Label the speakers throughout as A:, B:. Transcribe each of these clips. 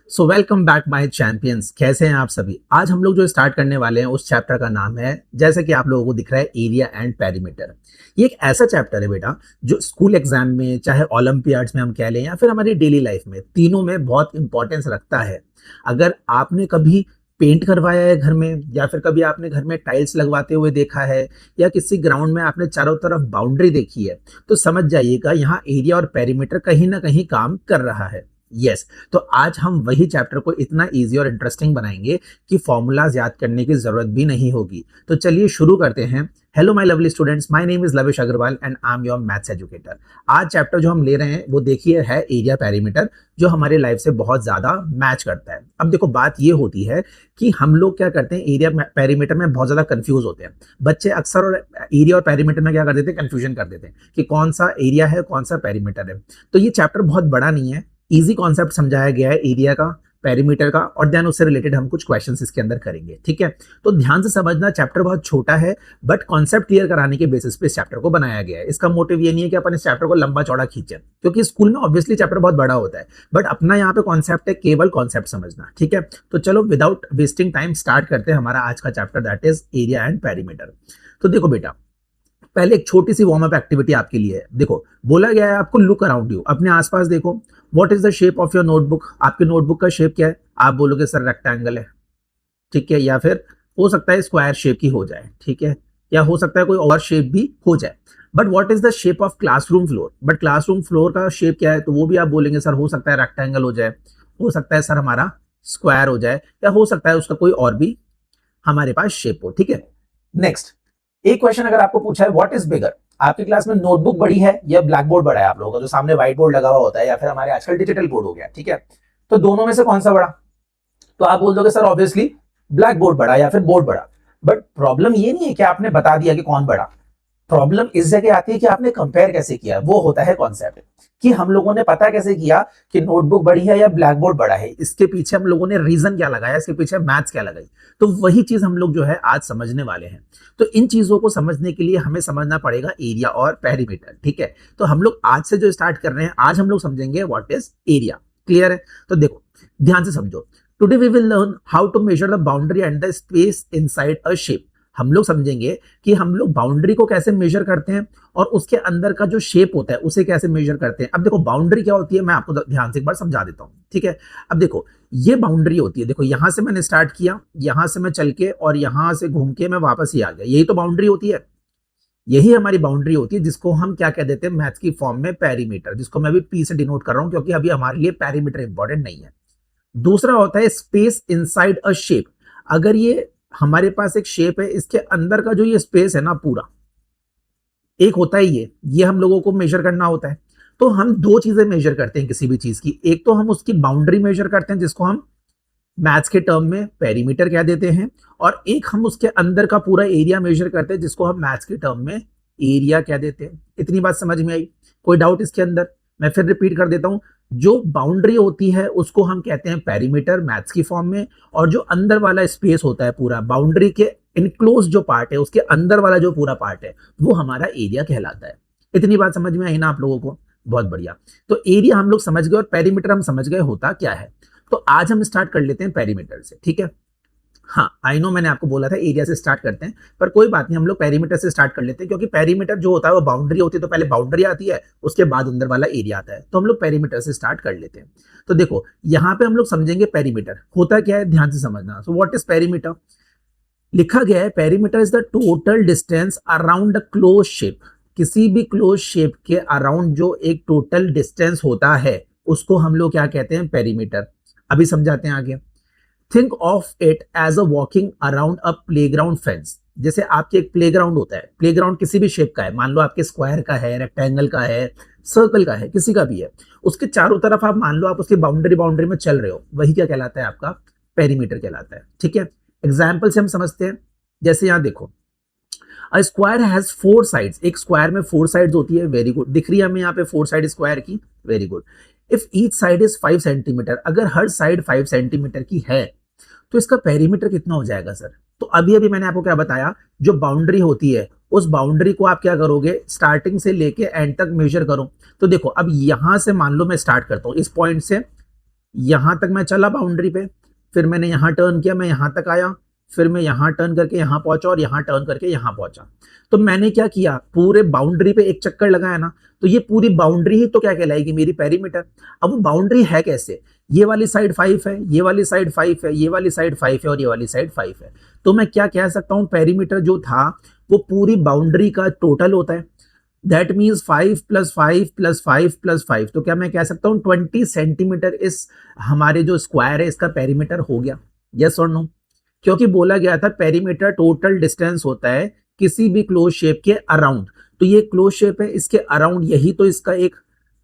A: So welcome back my champions. कैसे हैं आप सभी। आज हम लोग जो स्टार्ट करने वाले हैं उस चैप्टर का नाम है, जैसे कि आप लोगों को दिख रहा है, एरिया एंड पेरीमीटर। ये एक ऐसा चैप्टर है बेटा जो स्कूल एग्जाम में, चाहे ओलंपियाड्स में हम कह लें या फिर हमारी डेली लाइफ में, तीनों में बहुत इंपॉर्टेंस रखता है। अगर आपने कभी पेंट करवाया है घर में, या फिर कभी आपने घर में टाइल्स लगवाते हुए देखा है, या किसी ग्राउंड में आपने चारों तरफ बाउंड्री देखी है, तो समझ जाइएगा यहाँ एरिया और पेरीमीटर कहीं ना कहीं काम कर रहा है। यस। तो आज हम वही चैप्टर को इतना इजी और इंटरेस्टिंग बनाएंगे कि फॉर्मूलाज याद करने की जरूरत भी नहीं होगी। तो चलिए शुरू करते हैं। Hello my lovely students, my name is Lavish Agrawal and I am your maths educator. आज चैप्टर जो हम ले रहे हैं वो देखिए है एरिया पेरीमीटर, जो हमारे लाइफ से बहुत ज्यादा मैच करता है। अब देखो बात ये होती है कि हम लोग क्या करते हैं, एरिया पेरीमीटर में बहुत ज्यादा कंफ्यूज होते हैं बच्चे अक्सर, और एरिया और पेरीमीटर में क्या कर देते हैं, कंफ्यूजन कर देते हैं कि कौन सा एरिया है कौन सा पेरीमीटर है। तो ये चैप्टर बहुत बड़ा नहीं है, इजी कॉन्सेप्ट समझाया गया है एरिया का, पेरीमीटर का, और देन उससे रिलेटेड हम कुछ क्वेश्चंस इसके अंदर करेंगे। ठीक है, तो ध्यान से समझना, चैप्टर बहुत छोटा है बट कॉन्सेप्ट क्लियर कराने के बेसिस पे इस चैप्टर को बनाया गया है। इसका मोटिव ये नहीं है कि अपन इस चैप्टर को लंबा चौड़ा खींचे, क्योंकि स्कूल में ऑब्वियसली चैप्टर बहुत बड़ा होता है, बट अपना यहाँ पे कॉन्सेप्ट है केवल कॉन्सेप्ट समझना। ठीक है, तो चलो विदाउट वेस्टिंग टाइम स्टार्ट करते हैं हमारा आज का chapter, that is area and perimeter. तो देखो बेटा, पहले एक छोटी सी वार्म अप एक्टिविटी आपके लिए है। देखो, बोला गया है आपको लुक अराउंड यू, अपने आसपास देखो। What is the shape of your notebook? आपके नोटबुक का शेप क्या है? आप बोलोगे सर रेक्टेंगल है, ठीक है, या फिर हो सकता है स्क्वायर शेप की हो जाए, ठीक है, या हो सकता है कोई और शेप भी हो जाए। But what is the shape of classroom floor? But classroom floor का शेप क्या है? तो वो भी आप बोलेंगे सर हो सकता है रेक्टेंगल हो जाए, हो सकता है सर हमारा स्क्वायर हो जाए, या हो सकता है उसका कोई और भी हमारे पास शेप हो। ठीक है, नेक्स्ट एक क्वेश्चन अगर आपको पूछा है व्हाट इज बिगर, आपकी क्लास में नोटबुक बड़ी है या ब्लैक बोर्ड बड़ा है? आप लोगों का जो सामने व्हाइट बोर्ड लगा हुआ होता है, या फिर हमारे आजकल डिजिटल बोर्ड हो गया, ठीक है, तो दोनों में से कौन सा बड़ा? तो आप बोल दोगे सर ऑब्वियसली ब्लैक बोर्ड बड़ा या फिर बोर्ड बड़ा। बट प्रॉब्लम ये नहीं है कि आपने बता दिया कि कौन बड़ा, प्रॉब्लम इस जगह आती है कि आपने कंपेयर कैसे किया। वो होता है कॉन्सेप्ट कि हम लोगों ने पता कैसे किया कि नोटबुक बड़ी है या ब्लैक बोर्ड बड़ा है, इसके पीछे हम लोगों ने रीजन क्या लगाया, इसके पीछे मैथ्स क्या लगाई। तो वही चीज हम लोग जो है आज समझने वाले हैं। तो इन चीजों को समझने के लिए हमें समझना पड़ेगा एरिया और पेरीमीटर। ठीक है, तो हम लोग आज से जो स्टार्ट कर रहे हैं, आज हम लोग समझेंगे व्हाट इज एरिया। क्लियर है? तो देखो ध्यान से समझो। Today we will learn how to measure the boundary and the space inside a shape. हम लोग समझेंगे कि हम लोग बाउंड्री को कैसे मेजर करते हैं और उसके अंदर का जो शेप होता है उसे कैसे मेजर करते हैं। अब देखो बाउंड्री क्या होती है, मैं आपको ध्यान से एक बार समझा देता हूं। ठीक है, अब देखो ये बाउंड्री होती है। देखो यहां से मैंने स्टार्ट किया, यहां से मैं चल के और यहां से घूम के मैं वापस ही आ गया, यही तो बाउंड्री होती है। यही हमारी बाउंड्री होती है, जिसको हम क्या कह देते हैं मैथ्स की फॉर्म में पेरीमीटर, जिसको मैं अभी पी से डिनोट कर रहा हूं, क्योंकि अभी हमारे लिए पेरीमीटर इंपॉर्टेंट नहीं है। दूसरा होता है स्पेस इनसाइड अ शेप। अगर ये हमारे पास एक शेप है, इसके अंदर का जो ये स्पेस है ना पूरा, एक होता है ये हम लोगों को मेजर करना होता है। तो हम दो चीजें मेजर करते हैं किसी भी चीज की, एक तो हम उसकी बाउंड्री मेजर करते हैं जिसको हम मैथ्स के टर्म में पेरीमीटर कह देते हैं, और एक हम उसके अंदर का पूरा एरिया मेजर करते हैं जिसको हम मैथ्स के टर्म में एरिया कह देते हैं। इतनी बात समझ में आई? कोई डाउट इसके अंदर? मैं फिर रिपीट कर देता हूं। जो बाउंड्री होती है उसको हम कहते हैं पेरीमीटर मैथ्स की फॉर्म में, और जो अंदर वाला स्पेस होता है पूरा बाउंड्री के इनक्लोज जो पार्ट है, उसके अंदर वाला जो पूरा पार्ट है, वो हमारा एरिया कहलाता है। इतनी बात समझ में आई ना आप लोगों को? बहुत बढ़िया। तो एरिया हम लोग समझ गए और पेरीमीटर हम समझ गए होता क्या है। तो आज हम स्टार्ट कर लेते हैं पेरीमीटर से। ठीक है, हाँ आई नो मैंने आपको बोला था एरिया से स्टार्ट करते हैं, पर कोई बात नहीं, हम लोग पेरीमीटर से स्टार्ट कर लेते हैं, क्योंकि पेरीमीटर जो होता है वो बाउंड्री होती है, तो पहले बाउंड्री आती है, उसके बाद अंदर वाला एरिया आता है। तो हम लोग पेरीमीटर से स्टार्ट कर लेते हैं। तो देखो यहाँ पे हम लोग समझेंगे पेरीमीटर होता क्या है, ध्यान से समझना। So what is perimeter? लिखा गया है perimeter is the total distance around the close shape. किसी भी क्लोज शेप के अराउंड जो एक टोटल डिस्टेंस होता है उसको हम लोग क्या कहते हैं, पेरीमीटर। अभी समझाते हैं आगे। Think of it as a walking around a playground fence. जैसे आपके एक प्लेग्राउंड होता है, प्लेग्राउंड किसी भी शेप का है, मान लो आपके स्क्वायर का है, रेक्टेंगल का है, सर्कल का है, किसी का भी है, उसके चारों तरफ आप मान लो आप उसकी बाउंड्री बाउंड्री में चल रहे हो, वही क्या कहलाता है, आपका पेरीमीटर कहलाता है। ठीक है, एग्जाम्पल से हम समझते हैं। जैसे यहां देखो, a square has four sides. एक स्क्वायर में फोर साइड्स होती है, वेरी गुड, दिख रही है हमें यहाँ पे फोर साइड स्क्वायर की, very good. If each side is 5 centimetre, अगर हर साइड 5 सेंटीमीटर की है तो इसका पेरीमीटर कितना हो जाएगा सर? तो अभी अभी मैंने आपको क्या बताया, जो बाउंड्री होती है उस बाउंड्री को आप क्या करोगे, स्टार्टिंग से लेके एंड तक मेजर करो। तो देखो अब यहां से मान लो मैं स्टार्ट करता हूं इस पॉइंट से, यहाँ तक मैं चला बाउंड्री पे, फिर मैंने यहाँ टर्न किया, मैं यहाँ तक आया, फिर मैं यहाँ टर्न करके यहाँ पहुंचा और यहाँ टर्न करके यहाँ पहुंचा। तो मैंने क्या किया, पूरे बाउंड्री पे एक चक्कर लगाया ना, तो ये पूरी बाउंड्री ही तो क्या कहलाएगी, मेरी पेरीमीटर। अब वो बाउंड्री है कैसे, ये वाली साइड 5 है, ये वाली साइड 5 है, ये वाली साइड 5 है और ये वाली साइड 5 है। तो मैं क्या कह सकता हूँ, पेरीमीटर जो था वो पूरी बाउंड्री का टोटल होता है। That means 5 plus 5 plus 5 plus 5, तो क्या मैं कह सकता हूँ 20 सेंटीमीटर इस हमारे जो स्क्वायर है इसका पेरीमीटर हो गया। यस और नो? क्योंकि बोला गया था पेरीमीटर टोटल डिस्टेंस होता है किसी भी क्लोज शेप के अराउंड। तो ये क्लोज शेप है, इसके अराउंड यही तो इसका एक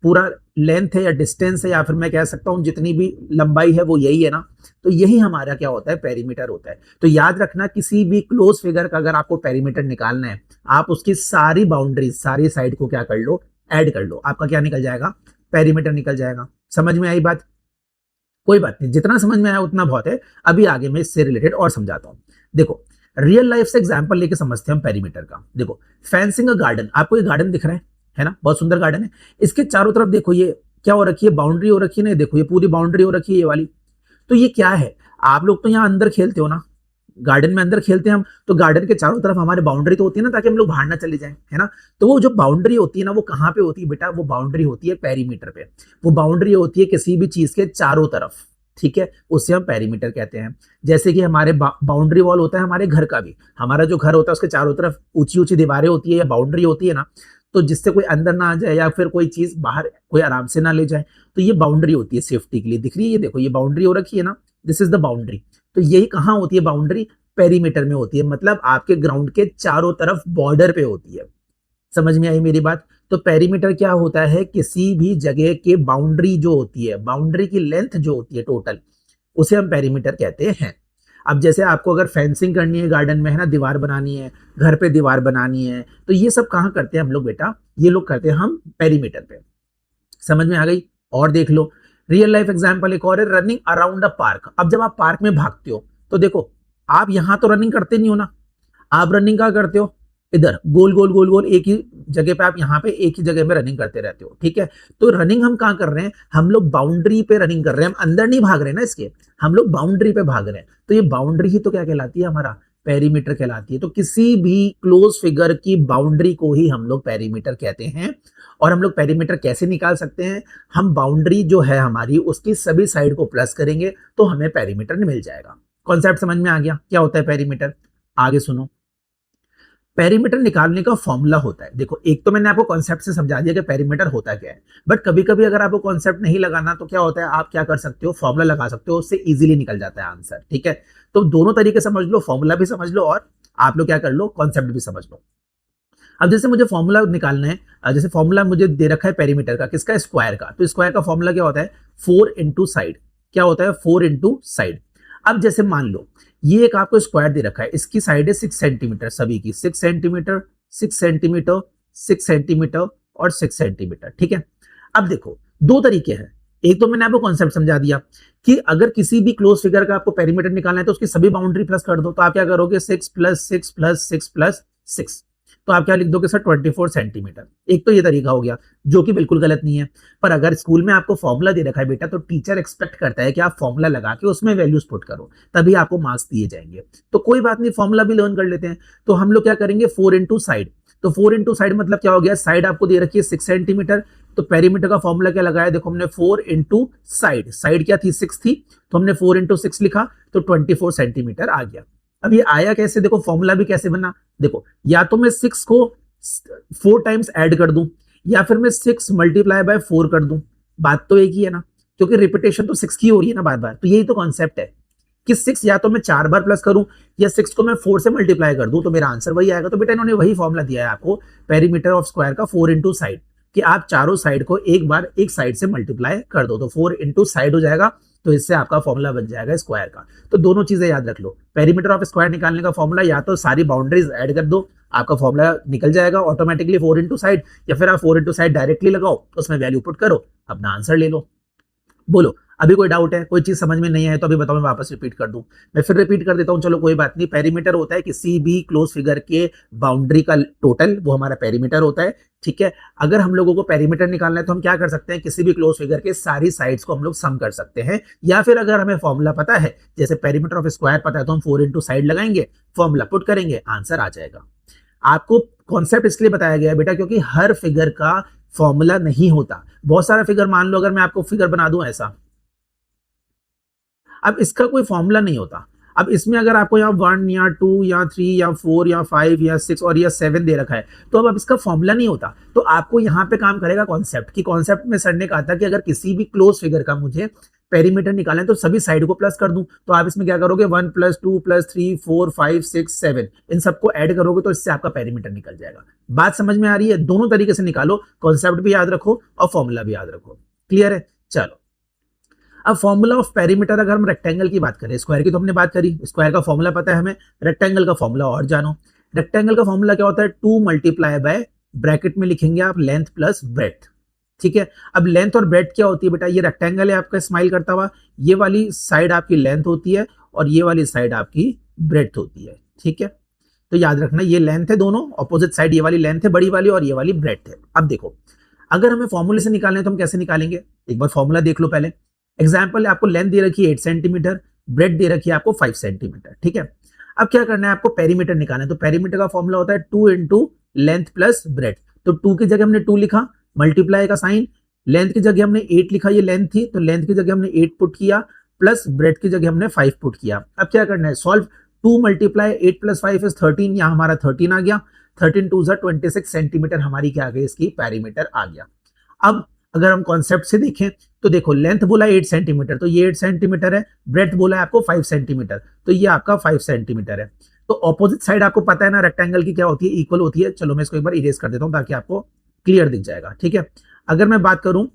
A: पूरा लेंथ है या डिस्टेंस है, या फिर मैं कह सकता हूं जितनी भी लंबाई है वो यही है ना। तो यही हमारा क्या होता है, पेरीमीटर होता है। तो याद रखना, किसी भी क्लोज फिगर का अगर आपको पेरीमीटर निकालना है, आप उसकी सारी बाउंड्री, सारी साइड को क्या कर लो, ऐड कर लो, आपका क्या निकल जाएगा, पेरीमीटर निकल जाएगा। समझ में आई बात? कोई बात नहीं, जितना समझ में आया उतना बहुत है। अभी आगे मैं इससे रिलेटेड और समझाता हूं। देखो, रियल लाइफ से एग्जांपल लेके समझते हैं हम पेरीमीटर का। देखो, फेंसिंग अ गार्डन, आपको ये गार्डन दिख रहा है ना, बहुत सुंदर गार्डन है। इसके चारों तरफ देखो ये क्या हो रखी है, बाउंड्री हो रखी है ना, देखो ये पूरी बाउंड्री हो रखी है ये वाली। तो ये क्या है, आप लोग तो यहाँ अंदर खेलते हो ना, गार्डन में अंदर खेलते हैं हम, तो गार्डन के चारों तरफ हमारे बाउंड्री तो होती है ना, ताकि हम लोग बाहर ना चले जाएं, है ना। तो वो जो बाउंड्री होती है ना, वो कहाँ पे होती है बेटा, वो बाउंड्री होती है पेरीमीटर पे। वो बाउंड्री होती है किसी भी चीज के चारों तरफ, ठीक है, उसे हम पेरीमीटर कहते हैं। जैसे कि हमारे बाउंड्री वॉल होता है हमारे घर का भी, हमारा जो घर होता है उसके चारों तरफ ऊंची ऊंची दीवारें होती है या बाउंड्री होती है ना, तो जिससे कोई अंदर ना आ जाए या फिर कोई चीज बाहर कोई आराम से ना ले जाए, तो ये बाउंड्री होती है सेफ्टी के लिए। दिख रही है, ये देखो ये बाउंड्री हो रखी है ना, दिस इज द बाउंड्री। तो यही कहाँ होती है बाउंड्री, पेरीमीटर में होती है, मतलब आपके ग्राउंड के चारों तरफ बॉर्डर पे होती है। समझ में आई मेरी बात? तो पेरीमीटर क्या होता है, किसी भी जगह के बाउंड्री जो होती है, बाउंड्री की लेंथ जो होती है टोटल, उसे हम पेरीमीटर कहते हैं। अब जैसे आपको अगर फेंसिंग करनी है गार्डन में, है ना, दीवार बनानी है, घर पे दीवार बनानी है, तो ये सब कहाँ करते हैं हम लोग बेटा, ये लोग करते हैं हम पेरीमीटर पे। समझ में आ गई? और देख लो, रियल लाइफ एग्जांपल एक और है, रनिंग अराउंड अ पार्क। अब जब आप पार्क में भागते हो, तो देखो आप यहां तो रनिंग करते नहीं हो ना, आप रनिंग कहाँ करते हो, इधर गोल गोल गोल गोल एक ही जगह पे, आप यहाँ पे एक ही जगह में रनिंग करते रहते हो, ठीक है। तो रनिंग हम कहाँ कर रहे हैं, हम लोग बाउंड्री पे रनिंग कर रहे हैं, हम अंदर नहीं भाग रहे हैं ना इसके, हम लोग बाउंड्री पे भाग रहे हैं। तो ये बाउंड्री ही तो क्या कहलाती है, हमारा पेरीमीटर कहलाती है। तो किसी भी क्लोज फिगर की बाउंड्री को ही हम लोग पेरीमीटर कहते हैं। और हम लोग पेरीमीटर कैसे निकाल सकते हैं, हम बाउंड्री जो है हमारी उसकी सभी साइड को प्लस करेंगे तो हमें पेरीमीटर मिल जाएगा। कॉन्सेप्ट समझ में आ गया, क्या होता है पेरीमीटर? आगे सुनो, पेरीमीटर निकालने का फॉर्मूला होता है। देखो, एक तो मैंने आपको कॉन्सेप्ट से समझा दिया कि पेरीमीटर होता क्या है, बट कभी कभी अगर आपको कॉन्सेप्ट नहीं लगाना तो क्या होता है, आप क्या कर सकते हो, फॉर्मूला लगा सकते हो, उससे इजीली निकल जाता है आंसर, ठीक है। तो दोनों तरीके समझ लो, फॉर्मूला भी समझ लो और आप लोग क्या कर लो, कॉन्सेप्ट भी समझ लो। अब जैसे मुझे फॉर्मूला निकालना है, जैसे फॉर्मूला मुझे दे रखा है पेरीमीटर का, किसका, स्क्वायर का। तो स्क्वायर का फॉर्मूला क्या होता है, 4 इंटू साइड। क्या होता है, 4 इंटू साइड। अब जैसे मान लो ये एक आपको स्क्वायर दे रखा है, इसकी साइड है 6 सेंटीमीटर, सभी की 6 सेंटीमीटर, 6 सेंटीमीटर, 6 सेंटीमीटर और 6 सेंटीमीटर, ठीक है। अब देखो दो तरीके हैं, एक तो मैंने आपको कॉन्सेप्ट समझा दिया कि अगर किसी भी क्लोज फिगर का आपको पेरीमीटर निकालना है तो उसकी सभी बाउंड्री प्लस कर दो। तो आप क्या करोगे, 6 प्लस 6 प्लस 6 प्लस 6, तो आप क्या लिख दोगे सर, 24 सेंटीमीटर। एक तो ये तरीका हो गया जो कि बिल्कुल गलत नहीं है। पर अगर स्कूल में आपको फॉर्मूला दे रखा है बेटा, तो टीचर एक्सपेक्ट करता है कि आप फॉर्मूला लगा के उसमें वैल्यूज पुट करो, तभी आपको मार्क्स दिए जाएंगे। तो कोई बात नहीं, फॉर्मूला भी लर्न कर लेते हैं। तो हम लोग क्या करेंगे, 4 इंटू साइड। तो 4 इंटू साइड मतलब क्या हो गया, साइड आपको दे रखी है 6 सेंटीमीटर, तो पेरीमीटर का फॉर्मूला क्या लगाया, देखो हमने 4 इंटू साइड, साइड क्या थी, 6 थी, तो हमने 4 इंटू 6 लिखा, तो 24 सेंटीमीटर आ गया। अब ये आया कैसे, देखो फॉर्मूला भी कैसे बना, देखो या तो मैं 6 को 4 टाइम्स ऐड कर दूं, या फिर मैं 6 मल्टीप्लाई बाय 4 कर दूं, बात तो एक ही है ना, क्योंकि रिपीटेशन तो 6 की हो रही है ना बार बार। तो यही तो कॉन्सेप्ट है कि 6 या तो मैं 4 बार प्लस करूं या 6 को मैं 4 से मल्टीप्लाई कर दूं, तो मेरा आंसर वही आएगा। तो बेटा इन्होंने वही फॉर्मूला दिया है आपको पेरीमीटर ऑफ स्क्वायर का, 4 इंटू साइड, कि आप चारों साइड को एक बार एक साइड से मल्टीप्लाई कर दो, तो 4 इंटू साइड हो जाएगा। तो इससे आपका फॉर्मूला बन जाएगा स्क्वायर का। तो दोनों चीजें याद रख लो, पेरीमीटर ऑफ स्क्वायर निकालने का फॉर्मूला या तो सारी बाउंड्रीज ऐड कर दो, आपका फॉर्मूला निकल जाएगा ऑटोमेटिकली 4 इंटू साइड, या फिर आप 4 इंटू साइड डायरेक्टली लगाओ, उसमें वैल्यू पुट करो, अपना आंसर ले लो। बोलो अभी कोई डाउट है, कोई चीज समझ में नहीं आए तो अभी बताओ, मैं वापस रिपीट कर दूं। मैं फिर रिपीट कर देता हूं, चलो कोई बात नहीं। पेरीमीटर होता है किसी भी क्लोज फिगर के बाउंड्री का टोटल, वो हमारा पेरीमीटर होता है। ठीक है, अगर हम लोगों को पेरीमीटर निकालना है तो हम क्या कर सकते हैं, किसी भी क्लोज फिगर के सारी साइड्स को हम लोग सम कर सकते हैं, या फिर अगर हमें फॉर्मूला पता है, जैसे पेरीमीटर ऑफ स्क्वायर पता है, तो हम 4 इंटू साइड लगाएंगे, फॉर्मूला पुट करेंगे, आंसर आ जाएगा। आपको कॉन्सेप्ट इसलिए बताया गया है बेटा, क्योंकि हर फिगर का फॉर्मूला नहीं होता। बहुत सारा फिगर, मान लो अगर मैं आपको फिगर बना दूं ऐसा, अब इसका कोई फॉर्मूला नहीं होता। अब इसमें अगर आपको यहाँ 1 या 2 या 3 या 4 या 5 या 6 और या 7 दे रखा है, तो अब इसका फॉर्मूला नहीं होता। तो आपको यहाँ पे काम करेगा कॉन्सेप्ट, कि कॉन्सेप्ट में सर ने कहा था कि अगर किसी भी क्लोज फिगर का मुझे पेरीमीटर निकालना है तो सभी साइड को प्लस कर दूं। तो आप इसमें क्या करोगे, 1 + 2 + 3 4 5 6 7, इन सबको ऐड करोगे तो इससे आपका पेरीमीटर निकल जाएगा। बात समझ में आ रही है? दोनों तरीके से निकालो, कॉन्सेप्ट भी याद रखो और फॉर्मूला भी याद रखो। क्लियर है? चलो, अब फॉर्मूला ऑफ पेरीमीटर, अगर हम रेक्टेंगल की बात करें, स्क्वायर की तो हमने बात करी, स्क्वायर का फॉर्मूला पता है हमें, रेक्टेंगल का फॉर्मूला और जानो। रेक्टेंगल का फॉर्मूला क्या होता है, 2 मल्टीप्लाई बाय, ब्रैकेट में लिखेंगे आप लेंथ प्लस ब्रेथ। ठीक है, अब लेंथ और ब्रेथ क्या होती है बेटा, ये रेक्टेंगल है आपका स्माइल करता हुआ, ये वाली साइड आपकी लेंथ होती है और ये वाली साइड आपकी ब्रेथ होती है। ठीक है, तो याद रखना ये लेंथ है, दोनों ऑपोजिट साइड, ये वाली लेंथ है बड़ी वाली और ये वाली ब्रेथ है। अब देखो, अगर हमें फॉर्मूले से निकालने तो हम कैसे निकालेंगे, एक बार फॉर्मूला देख लो पहले। एग्जाम्पल, आपको लेंथ दे रखी है 8 सेंटीमीटर, ब्रेथ दे रखी है आपको 5 सेंटीमीटर। ठीक है, अब क्या करना है, आपको पेरीमीटर निकालना है। तो पेरीमीटर का फॉर्मूला होता है 2 इंटू लेंथ प्लस ब्रेथ। तो 2 की जगह हमने 2 लिखा, मल्टीप्लाई का साइन, लेंथ की जगह हमने 8 लिखा, ये लेंथ थी तो लेंथ की जगह हमने 8 पुट किया, प्लस ब्रेथ की जगह हमने 5 पुट किया। अब क्या करना है, सॉल्व। 2 मल्टीप्लाई 8 + 5 इज 13, यहाँ हमारा 13 आ गया। 13 2 26 सेंटीमीटर हमारी क्या आ गई, इसकी पेरीमीटर आ गया। अब अगर हम कॉन्सेप्ट से देखें तो देखो, लेंथ बोला 8 सेंटीमीटर, तो ये 8 सेंटीमीटर है, ब्रेथ बोला है आपको 5 सेंटीमीटर, तो ये आपका 5 सेंटीमीटर है। तो ऑपोजिट साइड आपको पता है ना रेक्टेंगल की क्या होती है, इक्वल होती है। चलो मैं इसको एक बार इरेज कर देता हूं ताकि आपको क्लियर दिख जाएगा। ठीक है, अगर मैं बात करूं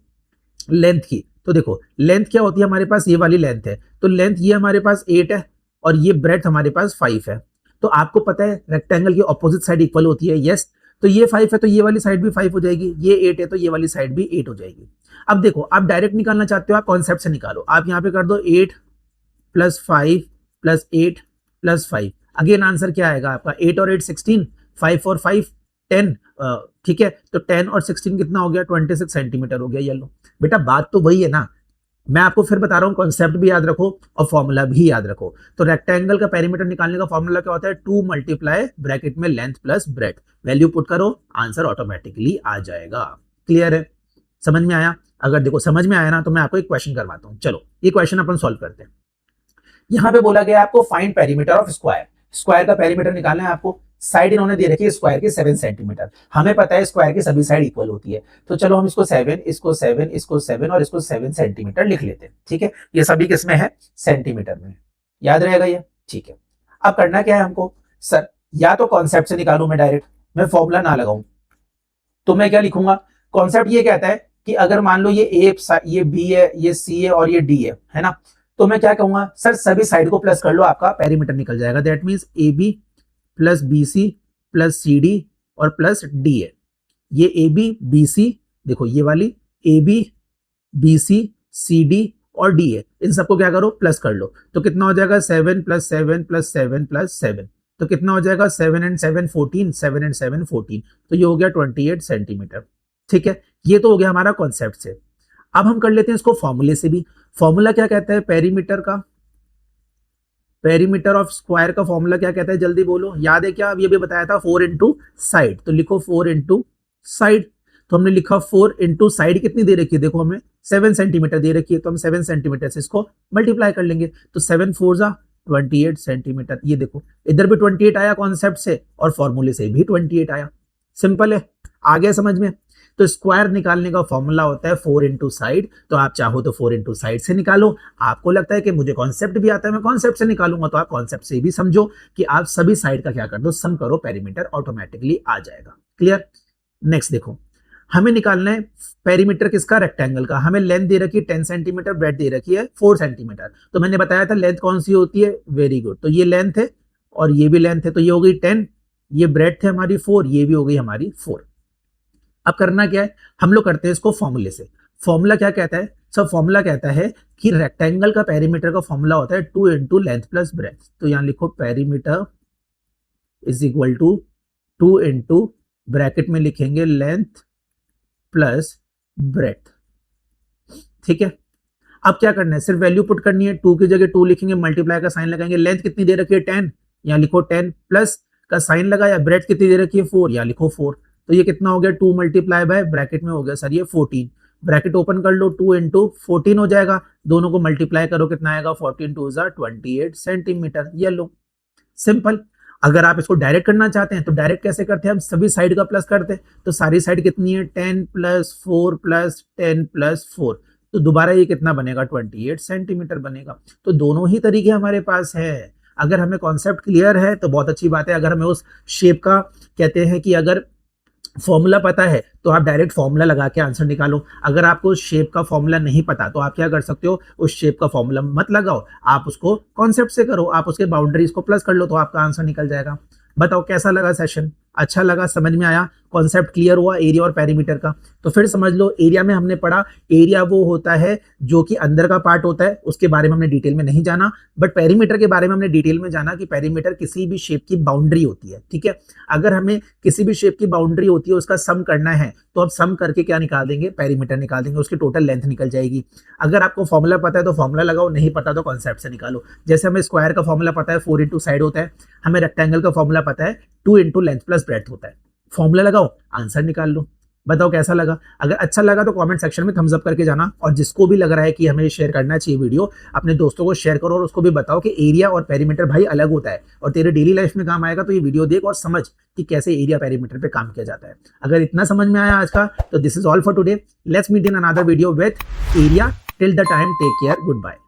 A: लेंथ की, तो देखो लेंथ क्या होती है, हमारे पास ये वाली लेंथ है, तो लेंथ ये हमारे पास 8 है और ये ब्रेथ हमारे पास 5 है। तो आपको पता है रेक्टेंगल की ऑपोजिट साइड इक्वल होती है, यस। तो ये 5 है तो ये वाली साइड भी 5 हो जाएगी, ये 8 है तो ये वाली साइड भी 8 हो जाएगी। अब देखो, आप डायरेक्ट निकालना चाहते हो, आप कॉन्सेप्ट से निकालो। आप यहाँ पे कर दो 8 + 5 + 8 + 5, अगेन आंसर क्या आएगा आपका, 8 और 8 16, 5 और 5 10। ठीक है, तो 10 और 16 कितना हो गया, 26 सेंटीमीटर हो गया। ये लो बेटा, बात तो वही है ना, मैं आपको फिर बता रहा हूँ, कॉन्सेप्ट भी याद रखो और फॉर्मूला भी याद रखो। तो रेक्टेंगल का पेरीमीटर निकालने का फॉर्मूला क्या होता है, 2 मल्टीप्लाई ब्रैकेट में length plus breadth, value put करो, आंसर ऑटोमेटिकली आ जाएगा। क्लियर है? समझ में आया? अगर देखो समझ में आया ना, तो मैं आपको एक क्वेश्चन करवाता हूँ। चलो ये क्वेश्चन अपन सॉल्व करते हैं। यहाँ पे बोला गया आपको find perimeter of square, square का पेरीमीटर निकालना है आपको। साइड इन्होंने दे रखी है स्क्वायर की 7 सेंटीमीटर, हमें पता है स्क्वायर की सभी साइड इक्वल होती है, तो चलो हम इसको 7, इसको 7, इसको 7 और इसको 7 सेंटीमीटर लिख लेते हैं। ठीक है, ये सभी किसमें है, सेंटीमीटर में, याद रहेगा ये। ठीक है, अब करना क्या है हमको, सर या तो कॉन्सेप्ट से निकालू मैं डायरेक्ट, मैं फॉर्मूला ना लगाऊं, तो मैं क्या लिखूंगा, कॉन्सेप्ट ये कहता है कि अगर मान लो ये ए, ये बी है, ये सी है और ये डी है ना, तो मैं क्या कहूंगा, सर सभी साइड को प्लस कर लो, आपका पेरीमीटर निकल जाएगा। That means A B plus B C plus C D और प्लस डी है। ये ए बी बी सी, देखो ये वाली A B B C C D और डी है, इन सबको क्या करो, प्लस कर लो। तो कितना हो जाएगा, 7 + 7 + 7 + 7, तो कितना हो जाएगा, 7 and 7 14, 7 and 7 14, तो ये हो गया 28 सेंटीमीटर। ठीक है, ये तो हो गया हमारा कॉन्सेप्ट से। अब हम कर लेते हैं इसको फॉर्मूले से भी। फॉर्मूला क्या कहता है पेरीमीटर का, पेरीमीटर ऑफ स्क्वायर का फॉर्मूला क्या कहता है, जल्दी बोलो, याद है क्या, अब ये भी बताया था 4 इंटू साइड, तो लिखो 4 इंटू साइड। तो हमने लिखा 4 इंटू साइड कितनी दे रखी है, देखो हमें 7 सेंटीमीटर दे रखी है, तो हम 7 सेंटीमीटर से इसको मल्टीप्लाई कर लेंगे, तो 7 4 जा 28 सेंटीमीटर। ये देखो इधर भी 28 आया कॉन्सेप्ट से और फॉर्मूले से भी 28 आया, सिंपल है, आ गया समझ में। तो स्क्वायर निकालने का फॉर्मूला होता है 4 इंटू साइड, तो आप चाहो तो 4 इंटू साइड से निकालो। आपको लगता है कि मुझे कॉन्सेप्ट भी आता है, मैं कॉन्सेप्ट से निकालूंगा, तो आप कॉन्सेप्ट से भी समझो कि आप सभी साइड का क्या कर दो, सम करो, पेरीमीटर ऑटोमेटिकली आ जाएगा। क्लियर? नेक्स्ट देखो, हमें निकालना है पेरीमीटर किसका, रेक्टेंगल का। हमें लेंथ दे रखी है 10 सेंटीमीटर, ब्रेथ दे रखी है 4 सेंटीमीटर। तो मैंने बताया था लेंथ कौन सी होती है, वेरी गुड, तो ये लेंथ है और ये भी लेंथ है, तो ये हो गई 10, ये ब्रेथ है हमारी 4, ये भी हो गई हमारी 4। अब करना क्या है, हम लोग करते हैं इसको फॉर्मूले से। फॉर्मूला क्या कहता है सर? फॉर्मूला कहता है कि रेक्टेंगल का पेरीमीटर का फॉर्मूला होता है 2 इंटू लेंथ प्लस ब्रेथ। तो यहाँ लिखो perimeter is equal to 2 into bracket में लिखेंगे लेंथ प्लस ब्रेथ। ठीक है, अब क्या करना है, सिर्फ वैल्यू पुट करनी है। 2 की जगह 2 लिखेंगे, मल्टीप्लाई का साइन लगाएंगे। लेंथ कितनी दे रखी है 10, यहाँ लिखो 10 प्लस का साइन लगाया। ब्रेथ कितनी दे रखी है 4, यहाँ लिखो 4। तो ये कितना हो गया 2 मल्टीप्लाई बाय ब्रैकेट में हो गया सर ये 14। ब्रैकेट ओपन कर लो, 2 इंटू 14 हो जाएगा। दोनों को मल्टीप्लाई करो, कितना आएगा 14 2 28 सेंटीमीटर। ये लो, सिंपल। अगर आप इसको डायरेक्ट करना चाहते हैं तो डायरेक्ट कैसे करते हैं, हम सभी साइड का प्लस करते हैं। तो सारी साइड कितनी है 10 प्लस 4 प्लस 10 प्लस 4। तो दोबारा ये कितना बनेगा 28 सेंटीमीटर बनेगा। तो दोनों ही तरीके हमारे पास है। अगर हमें कॉन्सेप्ट क्लियर है तो बहुत अच्छी बात है। अगर हमें उस शेप का कहते हैं कि अगर फॉर्मूला पता है तो आप डायरेक्ट फॉर्मूला लगा के आंसर निकालो। अगर आपको उस शेप का फॉर्मूला नहीं पता तो आप क्या कर सकते हो, उस शेप का फॉर्मूला मत लगाओ, आप उसको कॉन्सेप्ट से करो, आप उसके बाउंड्रीज को प्लस कर लो तो आपका आंसर निकल जाएगा। बताओ कैसा लगा सेशन? अच्छा लगा, समझ में आया, कॉन्सेप्ट क्लियर हुआ एरिया और पेरीमीटर का? तो फिर समझ लो, एरिया में हमने पढ़ा, एरिया वो होता है जो कि अंदर का पार्ट होता है, उसके बारे में हमने डिटेल में नहीं जाना। बट पेरीमीटर के बारे में हमने डिटेल में जाना कि पेरीमीटर किसी भी शेप की बाउंड्री होती है। ठीक है, अगर हमें किसी भी शेप की बाउंड्री होती है उसका सम करना है तो अब सम करके क्या निकाल देंगे, पेरीमीटर निकाल देंगे, उसकी टोटल लेंथ निकल जाएगी। अगर आपको फॉर्मूला पता है तो फॉर्मूला लगाओ, नहीं पता तो कॉन्सेप्ट से निकालो। जैसे हमें स्क्वायर का फॉर्मूला पता है 4 इंटू साइड होता है, हमें रेक्टेंगल का फॉर्मूला पता है 2 इंटू लेंथ प्लस ब्रेड्थ होता है। फॉर्मूला लगाओ, आंसर निकाल लो। बताओ कैसा लगा? अगर अच्छा लगा तो कमेंट सेक्शन में थम्स अप करके जाना, और जिसको भी लग रहा है कि हमें शेयर करना चाहिए वीडियो, अपने दोस्तों को शेयर करो और उसको भी बताओ कि एरिया और पेरीमीटर भाई अलग होता है और तेरे डेली लाइफ में काम आएगा। तो ये वीडियो देख और समझ कि कैसे एरिया पेरीमीटर पे काम किया जाता है। अगर इतना समझ में आया आज का तो this is all for today. Let's meet in another video with area. Till the time take care, good bye.